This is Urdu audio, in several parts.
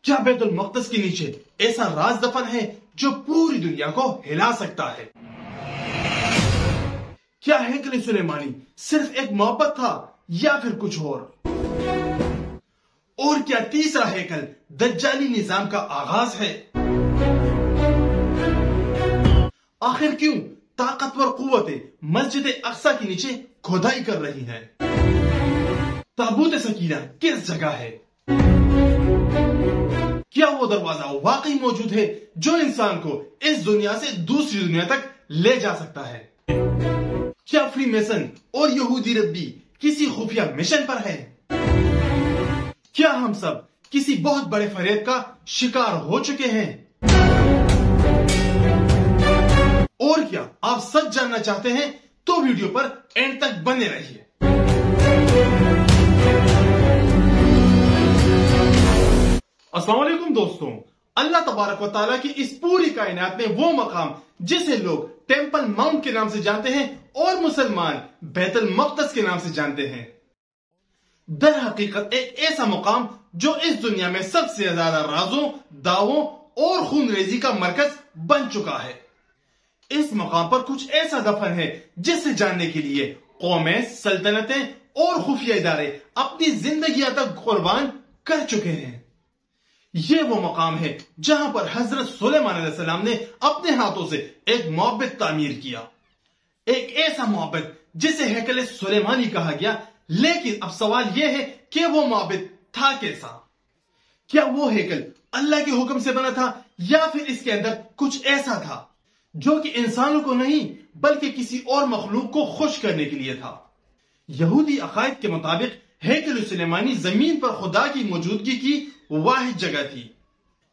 کیا بیت المقدس کے نیچے ایسا راز دفن ہے جو پوری دنیا کو ہلا سکتا ہے؟ کیا ہیکل سلیمانی صرف ایک محبت تھا یا پھر کچھ اور کیا تیسرا ہیکل دجالی نظام کا آغاز ہے؟ آخر کیوں طاقتور قوتیں مسجد اقصی کے نیچے کھدائی کر رہی ہیں؟ تابوت سکینہ کس جگہ ہے؟ کیا وہ دروازہ واقعی موجود ہے جو انسان کو اس دنیا سے دوسری دنیا تک لے جا سکتا ہے؟ کیا فری میسن اور یہودی ربی کسی خفیہ مشن پر ہے؟ کیا ہم سب کسی بہت بڑے فریب کا شکار ہو چکے ہیں؟ اور کیا آپ سچ جاننا چاہتے ہیں تو ویڈیو پر اینڈ تک بنے رہیے۔ السلام علیکم دوستوں، اللہ تبارک و تعالیٰ کی اس پوری کائنات میں وہ مقام جسے لوگ ٹیمپل ماؤنٹ کے نام سے جانتے ہیں اور مسلمان بیت المقدس کے نام سے جانتے ہیں، در حقیقت ایک ایسا مقام جو اس دنیا میں سب سے زیادہ رازوں، دعووں اور خون ریزی کا مرکز بن چکا ہے۔ اس مقام پر کچھ ایسا دفن ہے جسے جاننے کے لیے قومیں، سلطنتیں اور خفیہ ادارے اپنی زندگیاں تک قربان کر چکے ہیں۔ یہ وہ مقام ہے جہاں پر حضرت سلیمان علیہ السلام نے اپنے ہاتھوں سے ایک معبد تعمیر کیا، ایک ایسا معبد جسے ہیکل سلیمانی کہا گیا۔ لیکن اب سوال یہ ہے کہ وہ معبد تھا کیسا؟ کیا وہ ہیکل اللہ کے حکم سے بنا تھا یا پھر اس کے اندر کچھ ایسا تھا جو کہ انسانوں کو نہیں بلکہ کسی اور مخلوق کو خوش کرنے کے لیے تھا؟ یہودی عقائد کے مطابق ہیکل سلیمانی زمین پر خدا کی موجودگی کی واحد جگہ تھی۔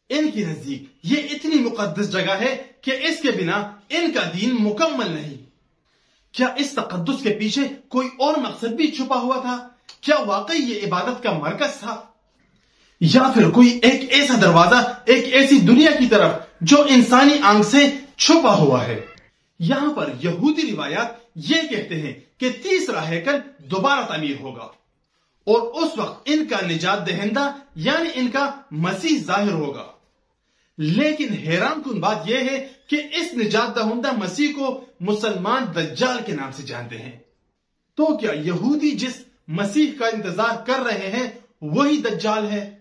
ان کے نزدیک یہ اتنی مقدس جگہ ہے کہ اس کے بنا ان کا دین مکمل نہیں۔ کیا اس تقدس کے پیچھے کوئی اور مقصد بھی چھپا ہوا تھا؟ کیا واقعی یہ عبادت کا مرکز تھا یا پھر کوئی ایک ایسا دروازہ ایک ایسی دنیا کی طرف جو انسانی آنکھ سے چھپا ہوا ہے؟ یہاں پر یہودی روایات یہ کہتے ہیں کہ تیسرا ہیکل دوبارہ تعمیر ہوگا اور اس وقت ان کا نجات دہندہ یعنی ان کا مسیح ظاہر ہوگا۔ لیکن حیران کن بات یہ ہے کہ اس نجات دہندہ مسیح کو مسلمان دجال کے نام سے جانتے ہیں۔ تو کیا یہودی جس مسیح کا انتظار کر رہے ہیں وہی دجال ہے؟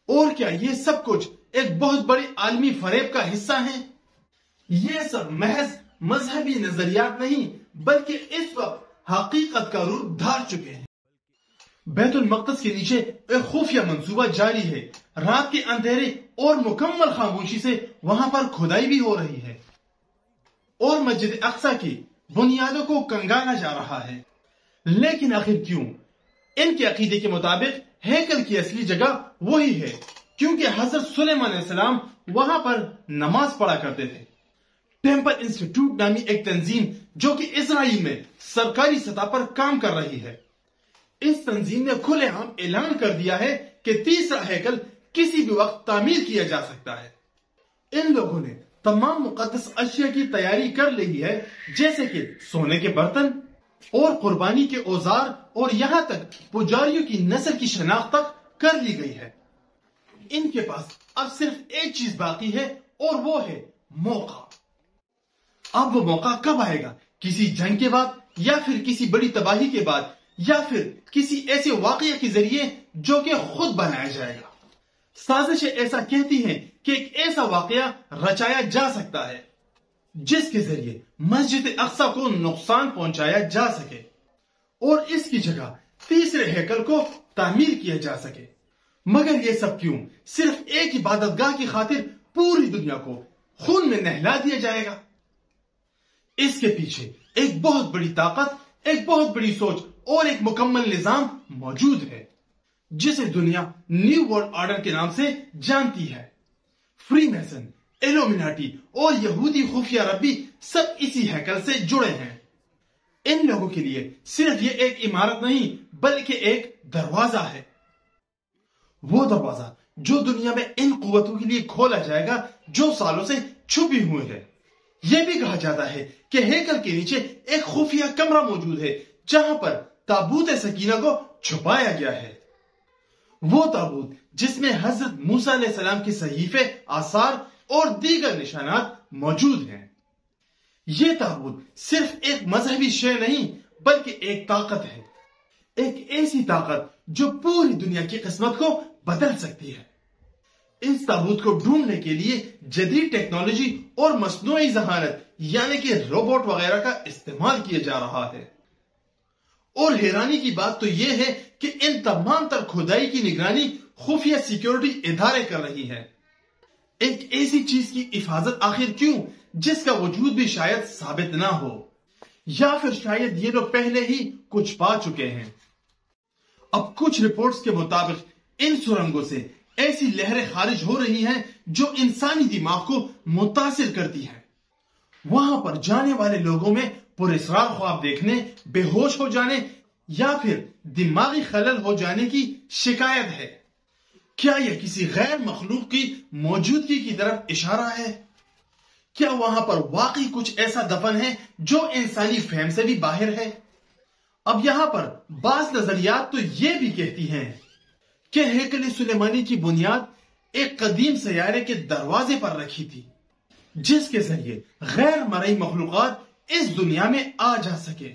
اور کیا یہ سب کچھ ایک بہت بڑی عالمی فریب کا حصہ ہے؟ یہ سب محض مذہبی نظریات نہیں بلکہ اس وقت حقیقت کا روپ دھار چکے ہیں۔ بیت المقدس کے نیچے ایک خفیہ منصوبہ جاری ہے۔ رات کے اندھیرے اور مکمل خاموشی سے وہاں پر کھدائی بھی ہو رہی ہے اور مسجد اقصی کی بنیادوں کو کنگالا جا رہا ہے۔ لیکن آخر کیوں؟ ان کے عقیدے کے مطابق ہیکل کی اصلی جگہ وہی ہے کیونکہ حضرت سلیمان علیہ السلام وہاں پر نماز پڑھا کرتے تھے۔ ٹیمپل انسٹیٹیوٹ نامی ایک تنظیم جو کہ اسرائیل میں سرکاری سطح پر کام کر رہی ہے، اس تنظیم نے کھلے عام اعلان کر دیا ہے کہ تیسرا ہیکل کسی بھی وقت تعمیر کیا جا سکتا ہے۔ ان لوگوں نے تمام مقدس اشیاء کی تیاری کر لی ہے جیسے کہ سونے کے برتن اور قربانی کے اوزار اور یہاں تک پجاریوں کی نسل کی شناخت تک کر لی گئی ہے۔ ان کے پاس اب صرف ایک چیز باقی ہے اور وہ ہے موقع۔ اب وہ موقع کب آئے گا؟ کسی جنگ کے بعد یا پھر کسی بڑی تباہی کے بعد یا پھر کسی ایسے واقعے کے ذریعے جو کہ خود بنایا جائے گا۔ سازشیں ایسا کہتی ہیں کہ ایک ایسا واقعہ رچایا جا سکتا ہے جس کے ذریعے مسجد اقصی کو نقصان پہنچایا جا سکے اور اس کی جگہ تیسرے ہیکل کو تعمیر کیا جا سکے۔ مگر یہ سب کیوں؟ صرف ایک عبادت گاہ کی خاطر پوری دنیا کو خون میں نہلا دیا جائے گا؟ اس کے پیچھے ایک بہت بڑی طاقت، ایک بہت بڑی سوچ اور ایک مکمل نظام موجود ہے جسے دنیا نیو ورلڈ آرڈر کے نام سے جانتی ہے۔ فری میسن، ایلومیناٹی اور یہودی خفیہ ربی سب اسی ہیکل سے جڑے ہیں۔ ان لوگوں کے لیے صرف یہ ایک عمارت نہیں بلکہ ایک دروازہ ہے، وہ دروازہ جو دنیا میں ان قوتوں کے لیے کھولا جائے گا جو سالوں سے چھپی ہوئی ہے۔ یہ بھی کہا جاتا ہے کہ ہیکل کے نیچے ایک خفیہ کمرہ موجود ہے جہاں پر تابوت سکینہ کو چھپایا گیا ہے۔ وہ تابوت جس میں حضرت موسیٰ علیہ السلام کی صحیفے، آثار اور دیگر نشانات موجود ہیں۔ یہ تابوت صرف ایک مذہبی شے نہیں بلکہ ایک طاقت ہے، ایک ایسی طاقت جو پوری دنیا کی قسمت کو بدل سکتی ہے۔ اس تابوت کو ڈھونڈنے کے لیے جدید ٹیکنالوجی اور مصنوعی ذہانت یعنی کہ روبوٹ وغیرہ کا استعمال کیا جا رہا ہے۔ اور حیرانی کی بات تو یہ ہے کہ ان تمام تر کھدائی کی نگرانی خفیہ سیکیورٹی ادارے کر رہی ہے۔ ایک ایسی چیز کی حفاظت آخر کیوں جس کا وجود بھی شاید ثابت نہ ہو، یا پھر شاید یہ لوگ پہلے ہی کچھ پا چکے ہیں۔ اب کچھ رپورٹس کے مطابق ان سرنگوں سے ایسی لہریں خارج ہو رہی ہیں جو انسانی دماغ کو متاثر کرتی ہیں۔ وہاں پر جانے والے لوگوں میں پراسرار خواب دیکھنے، بے ہوش ہو جانے یا پھر دماغی خلل ہو جانے کی شکایت ہے۔ کیا یہ کسی غیر مخلوق کی موجودگی کی طرف اشارہ ہے؟ کیا وہاں پر واقعی کچھ ایسا دفن ہے جو انسانی فہم سے بھی باہر ہے؟ اب یہاں پر بعض نظریات تو یہ بھی کہتی ہیں کہ ہیکل سلیمانی کی بنیاد ایک قدیم سیارے کے دروازے پر رکھی تھی، جس کے ذریعے غیر مرئی مخلوقات اس دنیا میں آ جا سکے۔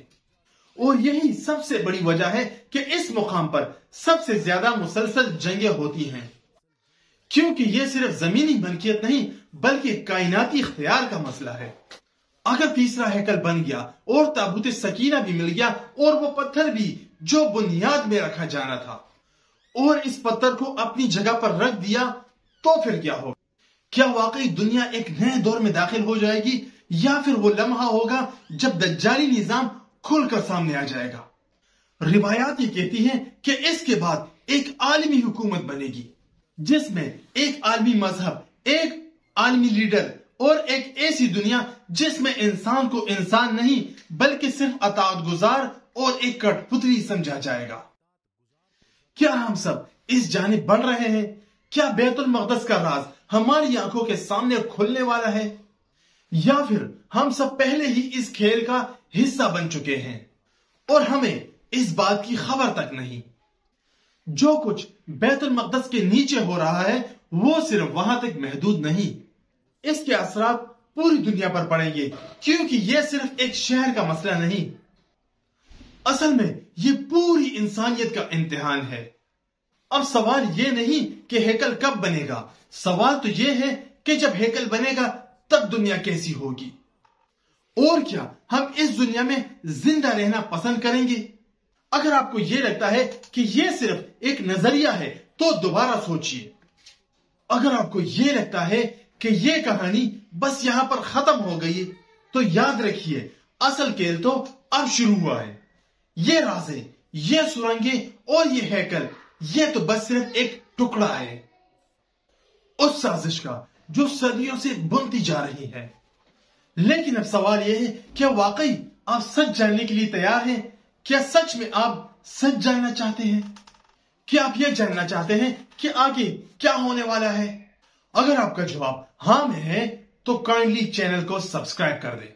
اور یہی سب سے بڑی وجہ ہے کہ اس مقام پر سب سے زیادہ مسلسل جنگیں ہوتی ہیں، کیونکہ یہ صرف زمینی ملکیت نہیں بلکہ کائناتی اختیار کا مسئلہ ہے۔ اگر تیسرا ہیکل بن گیا اور تابوت سکینہ بھی مل گیا اور وہ پتھر بھی جو بنیاد میں رکھا جانا تھا، اور اس پتھر کو اپنی جگہ پر رکھ دیا، تو پھر کیا ہوگا؟ کیا واقعی دنیا ایک نئے دور میں داخل ہو جائے گی، یا پھر وہ لمحہ ہوگا جب دجالی نظام کھل کر سامنے آ جائے گا؟ روایات یہ کہتی ہیں کہ اس کے بعد ایک عالمی حکومت بنے گی جس میں ایک عالمی مذہب، ایک عالمی لیڈر اور ایک ایسی دنیا جس میں انسان کو انسان نہیں بلکہ صرف اطاعت گزار اور ایک کٹ پتلی سمجھا جائے گا۔ کیا ہم سب اس جانب بڑھ رہے ہیں؟ کیا بیت المقدس کا راز ہماری آنکھوں کے سامنے کھلنے والا ہے، یا پھر ہم سب پہلے ہی اس کھیل کا حصہ بن چکے ہیں اور ہمیں اس بات کی خبر تک نہیں؟ جو کچھ بیت المقدس کے نیچے ہو رہا ہے وہ صرف وہاں تک محدود نہیں، اس کے اثرات پوری دنیا پر پڑیں گے، کیونکہ یہ صرف ایک شہر کا مسئلہ نہیں، اصل میں یہ پوری انسانیت کا امتحان ہے۔ اب سوال یہ نہیں کہ ہیکل کب بنے گا، سوال تو یہ ہے کہ جب ہیکل بنے گا تب دنیا کیسی ہوگی، اور کیا ہم اس دنیا میں زندہ رہنا پسند کریں گے؟ اگر آپ کو یہ لگتا ہے کہ یہ صرف ایک نظریہ ہے تو دوبارہ سوچئے۔ اگر آپ کو یہ لگتا ہے کہ یہ کہانی بس یہاں پر ختم ہو گئی تو یاد رکھیے، اصل کھیل تو اب شروع ہوا ہے۔ یہ رازیں، یہ سرنگیں اور یہ ہیکل، یہ تو بس صرف ایک ٹکڑا ہے اس سازش کا جو صدیوں سے بنتی جا رہی ہے۔ لیکن اب سوال یہ ہے کہ واقعی آپ سچ جاننے کے لیے تیار ہیں؟ کیا سچ میں آپ سچ جاننا چاہتے ہیں؟ کیا آپ یہ جاننا چاہتے ہیں کہ آگے کیا ہونے والا ہے؟ اگر آپ کا جواب ہاں میں ہے تو کائنڈلی چینل کو سبسکرائب کر دیں۔